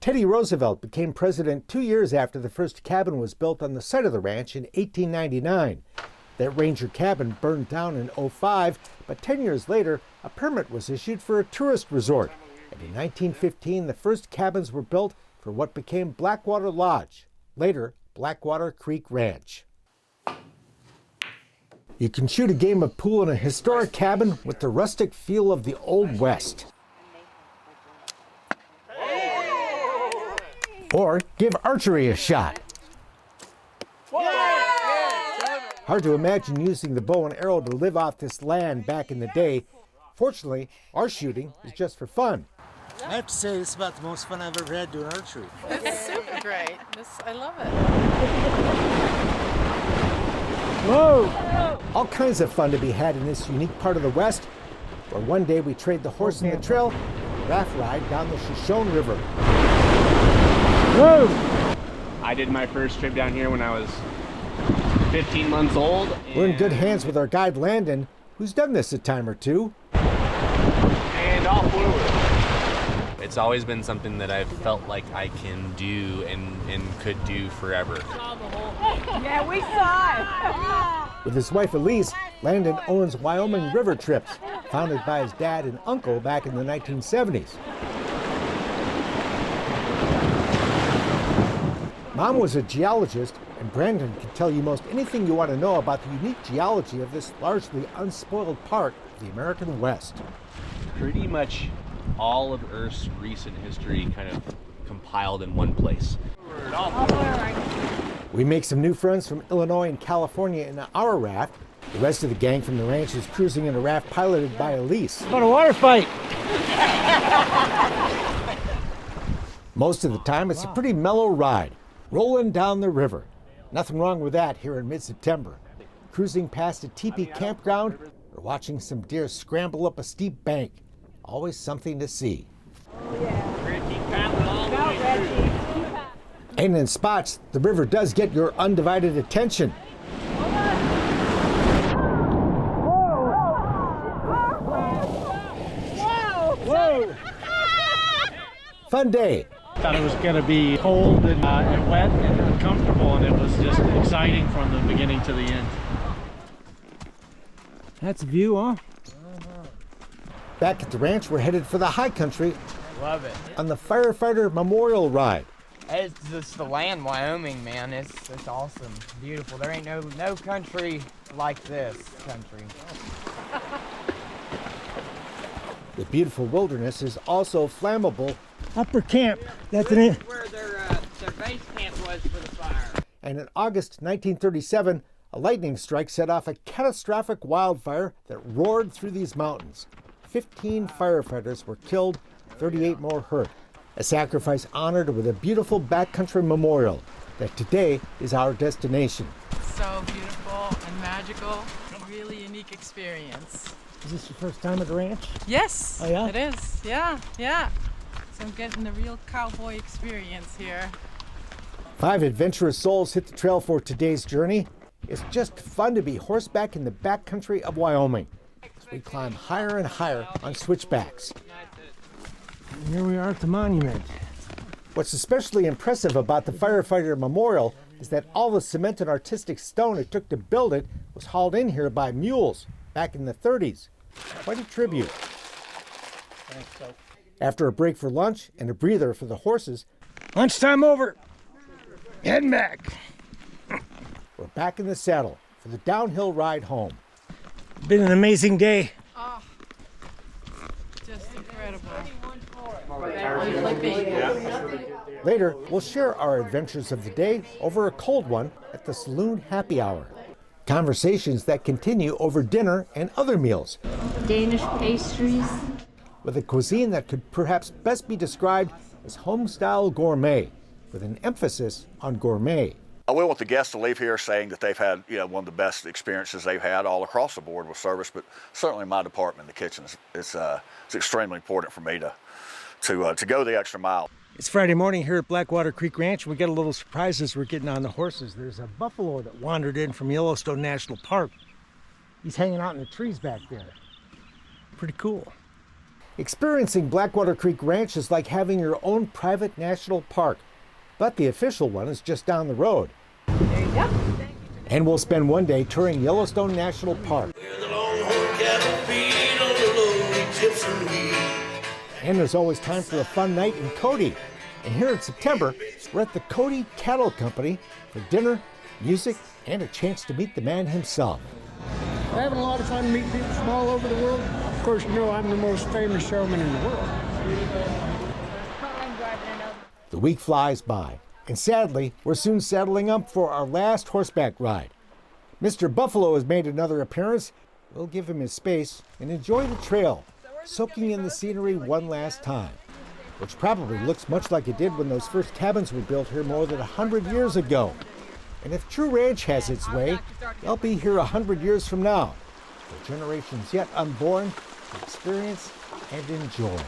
Teddy Roosevelt became president 2 years after the first cabin was built on the site of the ranch in 1899. That Ranger cabin burned down in '05, but 10 years later, a permit was issued for a tourist resort. And in 1915, the first cabins were built for what became Blackwater Lodge, later Blackwater Creek Ranch. You can shoot a game of pool in a historic cabin with the rustic feel of the Old West. Or give archery a shot. Hard to imagine using the bow and arrow to live off this land back in the day. Fortunately, our shooting is just for fun. I have to say, this is about the most fun I've ever had doing archery. It's super great. I love it. Whoa! All kinds of fun to be had in this unique part of the West, where one day we trade the horse and the trail, raft ride down the Shoshone River. Whoa! I did my first trip down here when I was 15 months old. We're in good hands with our guide Landon, who's done this a time or two. And off flew it. It's always been something that I've felt like I can do and could do forever. Yeah, we saw it. With his wife Elise, Landon owns Wyoming River Trips, founded by his dad and uncle back in the 1970s. Mom was a geologist, and Brandon can tell you most anything you want to know about the unique geology of this largely unspoiled part of the American West. Pretty much all of Earth's recent history kind of compiled in one place. We make some new friends from Illinois and California in our raft. The rest of the gang from the ranch is cruising in a raft piloted by Elise. What a water fight! Most of the time, it's a pretty mellow ride, rolling down the river. Nothing wrong with that here in mid-September. Cruising past a teepee campground or watching some deer scramble up a steep bank. Always something to see. And in spots, the river does get your undivided attention. Whoa! Fun day. Thought it was going to be cold and wet and uncomfortable, and it was just exciting from the beginning to the end. That's a view, huh? Back at the ranch, we're headed for the high country. Love it. On the Firefighter Memorial Ride. It's just the land, Wyoming, man. It's awesome, beautiful. There ain't no country like this country. The beautiful wilderness is also flammable. Upper camp, that's an Where their base camp was for the fire. And in August 1937, a lightning strike set off a catastrophic wildfire that roared through these mountains. 15 firefighters were killed, 38 more hurt. A sacrifice honored with a beautiful backcountry memorial that today is our destination. So beautiful and magical. Really unique experience. Is this your first time at the ranch? Yes, Oh, yeah? it is. Yeah. So I'm getting the real cowboy experience here. 5 adventurous souls hit the trail for today's journey. It's just fun to be horseback in the backcountry of Wyoming as we climb higher and higher on switchbacks. And here we are at the monument. What's especially impressive about the Firefighter Memorial is that all the cement and artistic stone it took to build it was hauled in here by mules back in the 30s. Quite a tribute. After a break for lunch and a breather for the horses, Lunchtime over. Heading back. we're back in the saddle for the downhill ride home. Been an amazing day. Oh, just incredible. Later, we'll share our adventures of the day over a cold one at the Saloon Happy Hour. Conversations that continue over dinner and other meals, Danish pastries. with a cuisine that could perhaps best be described as home-style gourmet, with an emphasis on gourmet. We want the guests to leave here saying that they've had, one of the best experiences they've had all across the board with service, but certainly my department, the kitchen, it's extremely important for me to go the extra mile. It's Friday morning here at Blackwater Creek Ranch. We get a little surprise as we're getting on the horses. There's a buffalo that wandered in from Yellowstone National Park. He's hanging out in the trees back there. Pretty cool. Experiencing Blackwater Creek Ranch is like having your own private national park, but the official one is just down the road. There you go. And we'll spend one day touring Yellowstone National Park. And there's always time for a fun night in Cody. And here in September, we're at the Cody Cattle Company for dinner, music, and a chance to meet the man himself. Having a lot of fun meeting people from all over the world. Of course, you know I'm the most famous showman in the world. The week flies by, and sadly, we're soon settling up for our last horseback ride. Mr. Buffalo has made another appearance. We'll give him his space and enjoy the trail, soaking in the scenery one last time, which probably looks much like it did when those first cabins were built here more than 100 years ago. And if True Ranch has its way, they'll be here 100 years from now, for generations yet unborn to experience and enjoy.